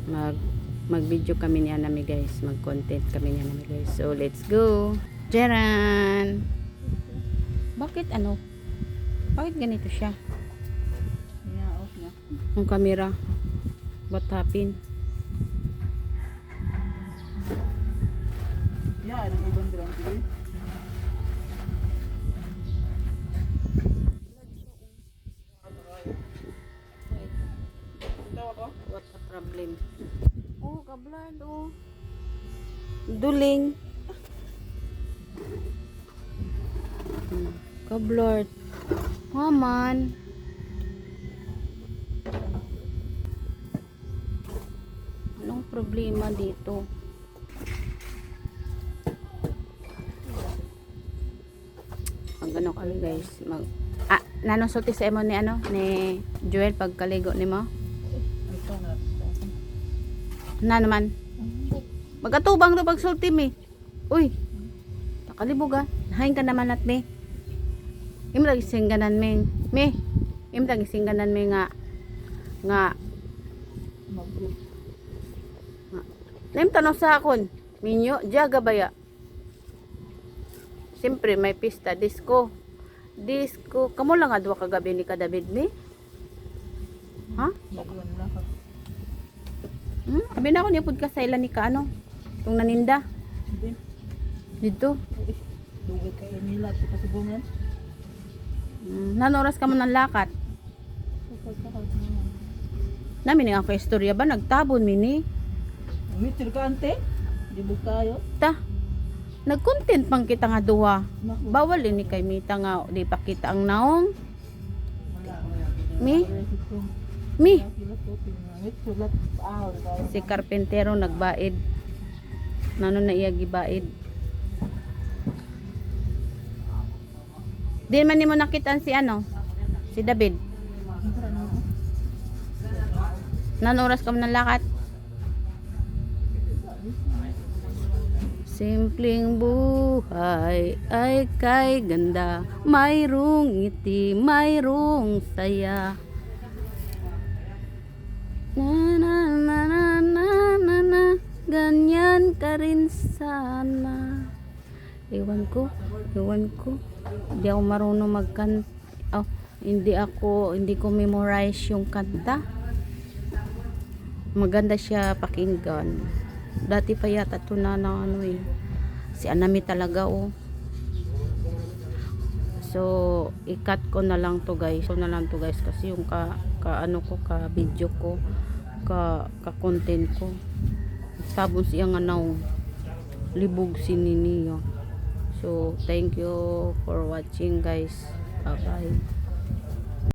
mag mag-video kami ni Anami guys, mag-content kami ni Anami guys. So let's go. Jeran. Bakit Bakit ganito siya? Off na. Ang camera. What happened? Yan, ang ibang ground TV. What a problem? Oh, kablad oh. Duling. Kablad. Haman. Anong problema dito? Magano kami guys, nanong sulti sa emo ni ni Joel pagkaligo nimo? Na naman. Magatubang do pagsulti mi. Uy. Nakalibog ah. Hain ka naman at me. Imo lagi singganan me. Me. Imo lagi singganan me nga Nim tanong sa akon. Minyo jaga baya. Siyempre may pista disco. Kamo lang adwa kagabi ni David me. Ha? Abi na ako niya pud ka sa ilan ni itong naninda. Dito. Dugay kay nila sa kasubungan. Nanoras ka mo ng lakat. Namin nga ako istorya ba nagtabon mini. Mitir ka ante? Di ba kayo? Ta. Nag-content pang kita nga duha. Bawal ini kay mita nga di pa kita ang naong. Mi. Si karpentero nagbaid. Nano na iya gibaid. Di man nimo nakitaan si si David. Nanoras ka mo ng lakat. Simpleng buhay ay kay ganda, mayroong ngiti, mayroong saya. Na, ganyan ka rin sana. Ewan ko. Hindi ako marunong magkanta. Hindi ko memorize yung kanta. Maganda siya pakinggan. Dati pa yata ito na si Anami talaga So i-cut ko na lang to guys. Kasi yung ka video ko, ka content ko. Sabon siya nga libog si Niniyo. So thank you for watching guys. Bye bye.